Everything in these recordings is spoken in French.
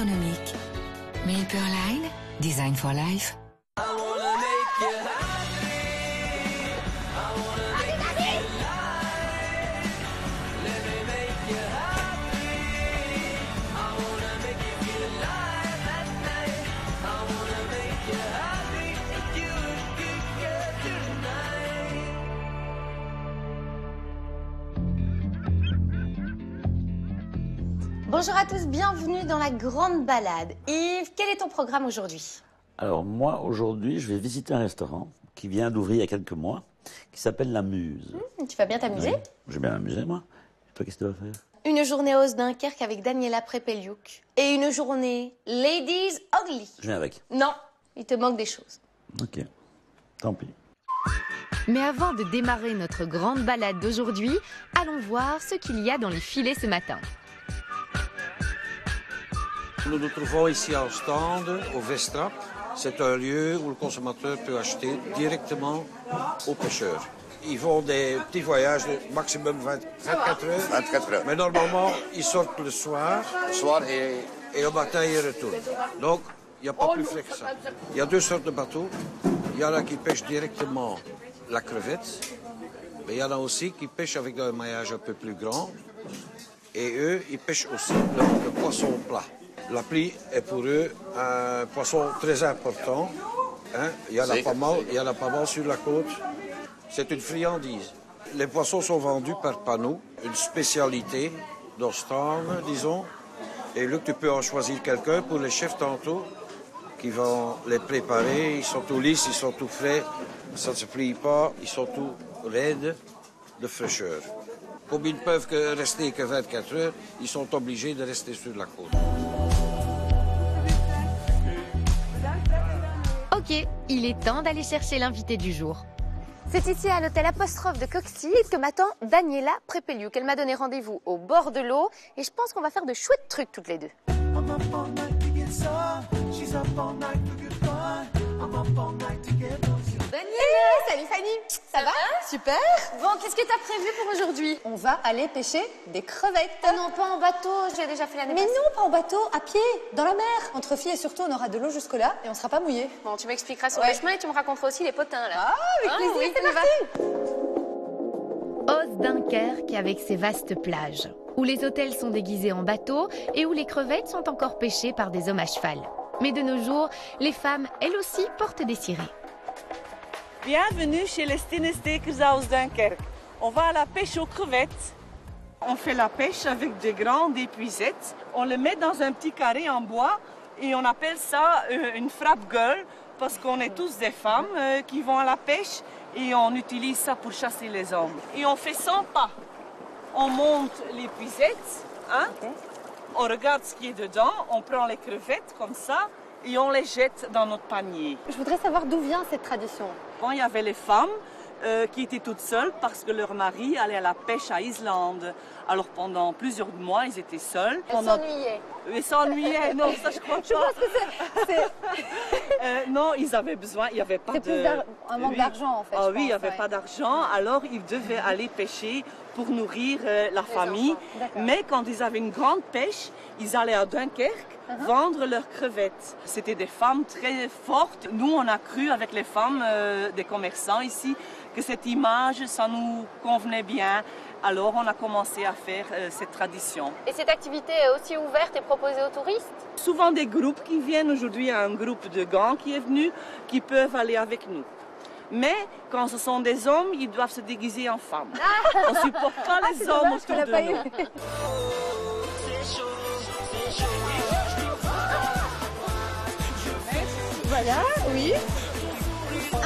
gastronomique. Milperline, Design for Life. Bonjour à tous, bienvenue dans la grande balade. Yves, quel est ton programme aujourd'hui? Alors moi, aujourd'hui, je vais visiter un restaurant qui vient d'ouvrir il y a quelques mois, qui s'appelle La Muse. Tu vas bien t'amuser? Oui, je vais bien m'amuser, moi. Toi, qu'est-ce que tu vas faire? Une journée Os Dunkerque avec Daniela Prepeliuk. Et une journée Ladies Ugly. Je viens avec. Non, il te manque des choses. Ok, tant pis. Mais avant de démarrer notre grande balade d'aujourd'hui, allons voir ce qu'il y a dans les filets ce matin. Nous nous trouvons ici en stand au Vestrap. C'est un lieu où le consommateur peut acheter directement aux pêcheurs. Ils font des petits voyages de maximum 24 heures. 24 heures. Mais normalement, ils sortent le soir. Le soir Et au matin, ils retournent. Donc, il n'y a pas plus frais que ça. Il y a deux sortes de bateaux. Il y en a qui pêchent directement la crevette. Mais il y en a aussi qui pêchent avec un maillage un peu plus grand. Et eux, ils pêchent aussi le poisson plat. La plie est pour eux un poisson très important. Hein? Il y en a pas mal sur la côte. C'est une friandise. Les poissons sont vendus par panneau, une spécialité d'Ostende, disons. Et là, tu peux en choisir quelqu'un pour les chefs tantôt qui vont les préparer. Ils sont tout lisses, ils sont tout frais, ça ne se plie pas, ils sont tout raides de fraîcheur. Comme ils ne peuvent que rester que 24 heures, ils sont obligés de rester sur la côte. Ok, il est temps d'aller chercher l'invité du jour. C'est ici à l'hôtel Apostrophe de Coxy que m'attend Daniela Prepeliuk. Elle m'a donné rendez-vous au bord de l'eau et je pense qu'on va faire de chouettes trucs toutes les deux. Daniela, salut Fanny. Ça va? Super. Bon, qu'est-ce que t'as prévu pour aujourd'hui? On va aller pêcher des crevettes. Oh non, pas en bateau, j'ai déjà fait l'année Mais passée. non, pas en bateau, à pied, dans la mer. Entre filles et surtout, on aura de l'eau jusque-là et on sera pas mouillés. Bon, tu m'expliqueras sur le chemin et tu me raconteras aussi les potins là. Ah, avec plaisir, oui, c'est parti. Os Dunkerque avec ses vastes plages, où les hôtels sont déguisés en bateaux et où les crevettes sont encore pêchées par des hommes à cheval. Mais de nos jours, les femmes, elles aussi, portent des cirés. Bienvenue chez les Stinestekers à Os Dunkerque. On va à la pêche aux crevettes. On fait la pêche avec des grandes épuisettes. On le met dans un petit carré en bois et on appelle ça une frappe-gueule parce qu'on est tous des femmes qui vont à la pêche et on utilise ça pour chasser les hommes. Et on fait 100 pas. On monte l'épuisette, hein? On regarde ce qui est dedans, on prend les crevettes comme ça et on les jette dans notre panier. Je voudrais savoir d'où vient cette tradition. Bon, il y avait les femmes qui étaient toutes seules parce que leur mari allait à la pêche à Islande. Alors pendant plusieurs mois, ils étaient seuls. Elle s'ennuyait. Ils s'ennuyaient, non, ça je crois pas. Je pense que c'est... Non, ils avaient besoin, il n'y avait pas C'est plus un manque d'argent en fait. Ah je oui, il n'y pense, avait pas d'argent, alors ils devaient aller pêcher pour nourrir la famille. Mais quand ils avaient une grande pêche, ils allaient à Dunkerque vendre leurs crevettes. C'était des femmes très fortes. Nous, on a cru avec les femmes des commerçants ici que cette image, ça nous convenait bien. Alors, on a commencé à faire cette tradition. Et cette activité est aussi ouverte et proposée aux touristes? Souvent des groupes qui viennent. Aujourd'hui, il y a un groupe de gants qui est venu, qui peuvent aller avec nous. Mais quand ce sont des hommes, ils doivent se déguiser en femmes. On ne supporte pas les hommes autour de nous. Voilà, oui. 1, 2,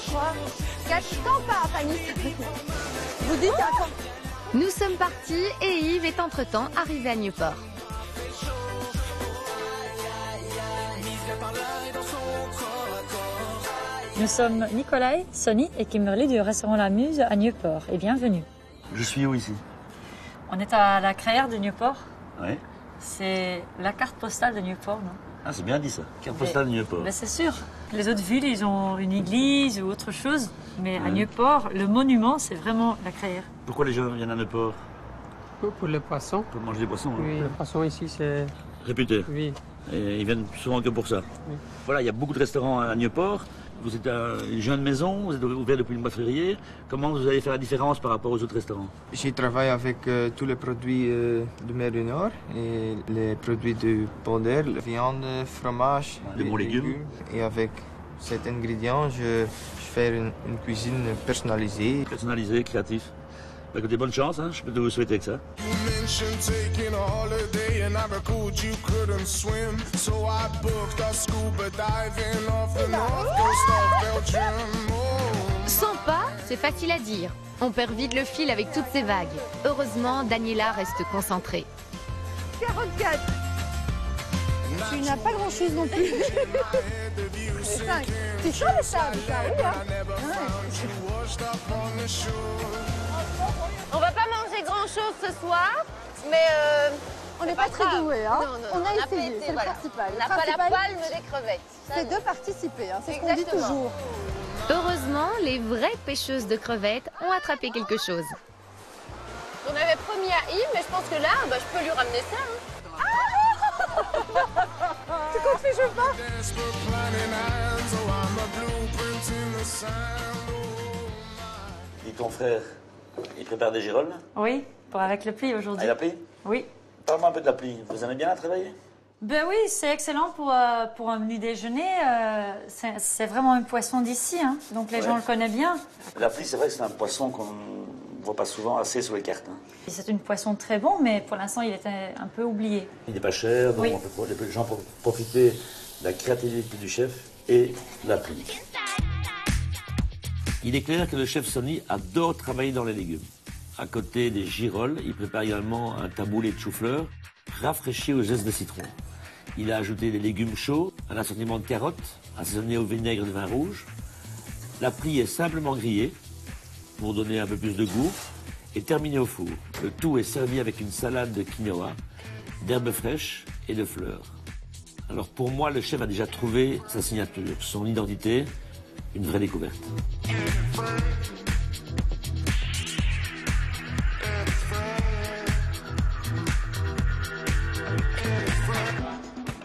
3, 4. Tant pas, Fanny. Vous dites attends. Nous sommes partis et Yves est entre-temps arrivé à Nieuport. Nous sommes Nicolai, Sonny et Kimberly du restaurant La Muse à Nieuport. Et bienvenue. Je suis où ici? On est à la crayère de Nieuport. Oui. C'est la carte postale de Nieuport, non? Ah, c'est bien dit ça. Carte postale de Nieuport. Ben, c'est sûr. Les autres villes, ils ont une église ou autre chose. Mais à Nieuport, le monument, c'est vraiment la crayère. Pourquoi les gens viennent à Nieuport? Pour les poissons. Pour manger des poissons. Oui, Hein. le poisson ici, c'est Réputé. Oui. Et ils viennent souvent que pour ça. Oui. Voilà, il y a beaucoup de restaurants à Nieuport. Vous êtes une jeune maison, vous êtes ouvert depuis le mois de février. Comment vous allez faire la différence par rapport aux autres restaurants? J'y travaille avec tous les produits de mer du Nord et les produits de Polder, la viande, fromage, de bons légumes. Et avec cet ingrédient, je fais une cuisine personnalisée. Personnalisé, créatif. Bah, écoutez, bonne chance, hein. Je peux vous souhaiter que ça. Sans pas, c'est facile à dire. On perd vite le fil avec toutes ces vagues. Heureusement, Daniela reste concentrée. 44. Tu n'as pas grand-chose non plus. 5. C'est chaud le sable, ça, oui, hein? On va pas manger grand-chose ce soir, mais On n'est pas très doués, hein? Non, on a pas essayé, été, c'est le voilà. principal. On n'a pas la palme des crevettes. Ça, C'est non. de participer, hein, c'est ce qu'on dit Exactement. toujours. Heureusement, les vraies pêcheuses de crevettes ont attrapé quelque chose. On avait promis à Yves, mais je pense que là, bah, je peux lui ramener ça. Hein. Tu comptes les jeux pas? Et ton frère, il prépare des girolles? Oui, avec le pli Ah, aujourd'hui. la plie? Oui. Parle-moi un peu de la plie. Vous aimez bien la travailler? Ben oui, c'est excellent pour un menu déjeuner. C'est vraiment un poisson d'ici, hein, donc les gens le connaissent bien. La plie, c'est vrai que c'est un poisson qu'on ne voit pas souvent assez sur les cartes. Hein. C'est une poisson très bon, mais pour l'instant, il était un peu oublié. Il n'est pas cher, donc Oui. les gens peuvent profiter de la créativité du chef et de la plie. Il est clair que le chef Sonny adore travailler dans les légumes. À côté des girolles, il prépare également un taboulé de chou-fleur rafraîchi au zeste de citron. Il a ajouté des légumes chauds, un assortiment de carottes, assaisonné au vinaigre de vin rouge. La plie est simplement grillée pour donner un peu plus de goût et terminée au four. Le tout est servi avec une salade de quinoa, d'herbes fraîches et de fleurs. Alors pour moi, le chef a déjà trouvé sa signature, son identité, une vraie découverte.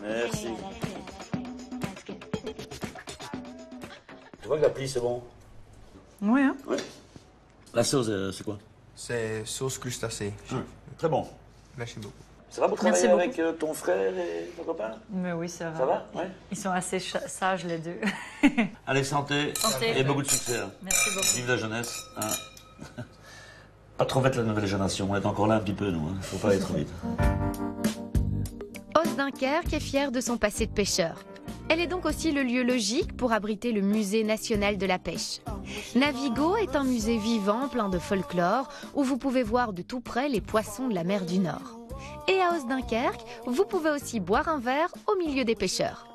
Merci. Tu vois que la plie, c'est bon? Oui, hein? Oui. La sauce, c'est quoi? C'est sauce crustacée. Très bon. Merci beaucoup. Ça va, vous Merci travailler beaucoup. avec ton frère et ton copain? Mais oui, ça va. Ça va? Ouais. Ils sont assez sages, les deux. Allez, santé, Santé. et beaucoup de succès. Hein. Merci beaucoup. Vive la jeunesse. Hein. Pas trop vite la nouvelle génération, on est encore là un petit peu, nous. Hein. Faut pas aller trop vite. Os Dunkerque est fière de son passé de pêcheur. Elle est donc aussi le lieu logique pour abriter le Musée national de la pêche. Navigo est un musée vivant plein de folklore où vous pouvez voir de tout près les poissons de la mer du Nord. Et à Os Dunkerque, vous pouvez aussi boire un verre au milieu des pêcheurs.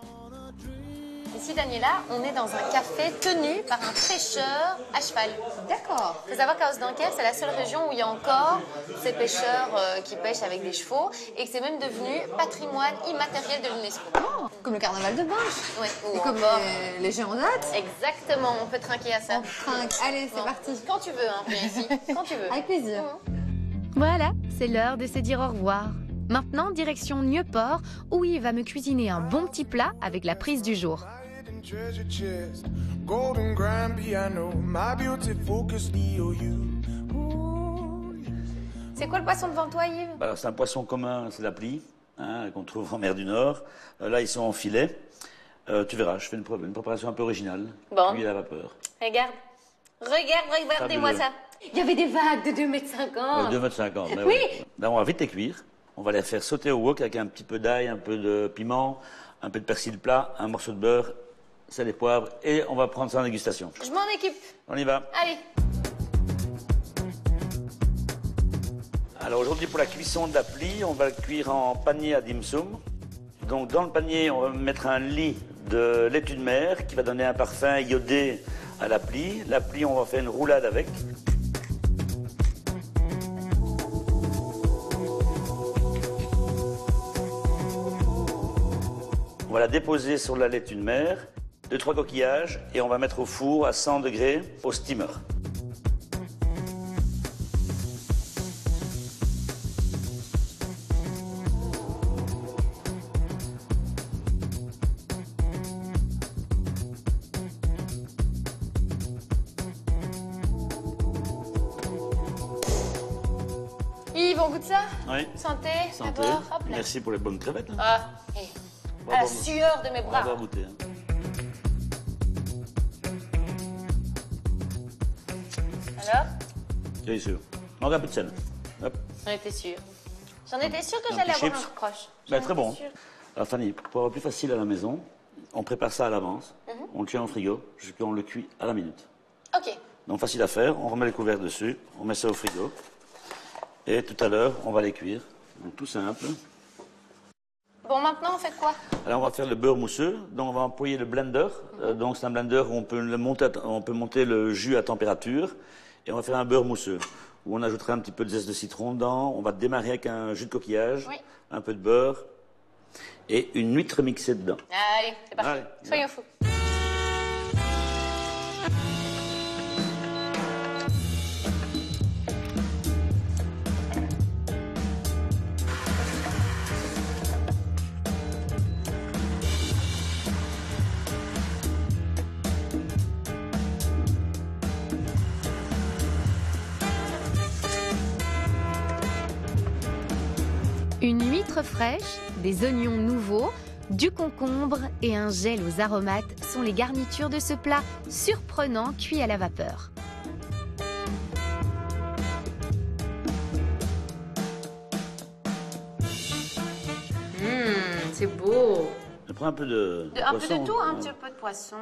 Ici, Daniela, on est dans un café tenu par un pêcheur à cheval. D'accord. Il faut savoir qu'à Os-Dunkerque, c'est la seule région où il y a encore ces pêcheurs qui pêchent avec des chevaux et que c'est même devenu patrimoine immatériel de l'UNESCO. Oh, comme le carnaval de Binche. Ouais, ou Et comme encore- les géants dates. Exactement, on peut trinquer à ça. On trinque. Allez, c'est Bon. parti. Quand tu veux, hein, viens ici. Quand tu veux. Avec plaisir. Voilà, c'est l'heure de se dire au revoir. Maintenant, direction Nieuport, où il va me cuisiner un bon petit plat avec la prise du jour. Treasure chest, golden grand piano, my beauty focus EOU. C'est quoi le poisson devant toi, Yves? Alors, c'est un poisson commun, c'est la plie, hein, qu'on trouve en mer du Nord. Là, ils sont en filet. Tu verras, je fais une préparation un peu originale. Bon. Huile à vapeur. Regarde. Regardez-moi Fabuleux. ça. Il y avait des vagues de 2,50 m. 2,50 m. Oui. Là, on va vite les cuire. On va les faire sauter au wok avec un petit peu d'ail, un peu de piment, un peu de persil plat, un morceau de beurre, sel et poivre. Et on va prendre ça en dégustation. Je m'en occupe. On y va. Allez. Alors aujourd'hui, pour la cuisson de la plie, on va le cuire en panier à dim sum. Donc dans le panier, on va mettre un lit de laitue de mer qui va donner un parfum iodé à la plie. La plie, on va faire une roulade avec. On va la déposer sur la laitue de mer, 2-3 coquillages, et on va mettre au four à 100 degrés au steamer. on goûte ça? Oui. Santé, Santé. d'abord. Hop là. Merci pour les bonnes crevettes. Hein. Ah, et à la sueur de mes On va bras. avoir goûté. Hein. Alors? Bien sûr. Manque un peu de sel. Hop. J'en étais sûre. J'en étais sûre que Un j'allais petit avoir un chips. reproche. Ben, très bon. Alors Fanny, pour avoir plus facile à la maison, on prépare ça à l'avance, on le tient au frigo, jusqu'à on le cuit à la minute. Ok. Donc facile à faire, on remet le couvercle dessus, on met ça au frigo, et tout à l'heure, on va les cuire. Donc tout simple. Bon, maintenant, on fait quoi? Alors on va faire le beurre mousseux, donc on va employer le blender. Donc c'est un blender où on peut monter le jus à température, et on va faire un beurre mousseux, où on ajoutera un petit peu de zeste de citron dedans, on va démarrer avec un jus de coquillage, un peu de beurre, et une huître mixée dedans. Allez, c'est parti. Allez, Soyons fous. Une huître fraîche, des oignons nouveaux, du concombre et un gel aux aromates sont les garnitures de ce plat surprenant cuit à la vapeur. C'est beau. Je prends un peu de Un peu poisson. de tout, un petit peu de poisson.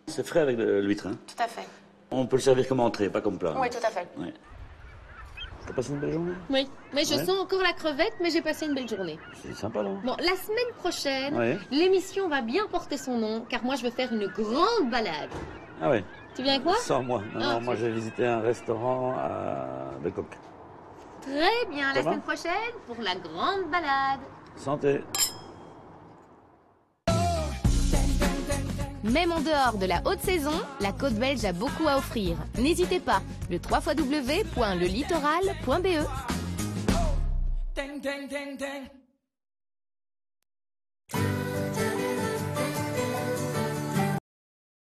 C'est frais avec l'huître. Hein. Tout à fait. On peut le servir comme entrée, pas comme plat. Oui, tout à fait. Ouais. T'as passé une belle journée? Oui, mais je Ouais. sens encore la crevette, mais j'ai passé une belle journée. C'est sympa, non? Bon, la semaine prochaine, Ouais. l'émission va bien porter son nom, car moi je veux faire une grande balade. Ah ouais. Tu viens avec moi? Sans moi. Non, Ah, non, moi j'ai visité un restaurant à Bangkok. Très bien, Ça la va semaine prochaine pour la grande balade. Santé. Même en dehors de la haute saison, la côte belge a beaucoup à offrir. N'hésitez pas, le www.lelittoral.be. Dang, dang, dang, dang.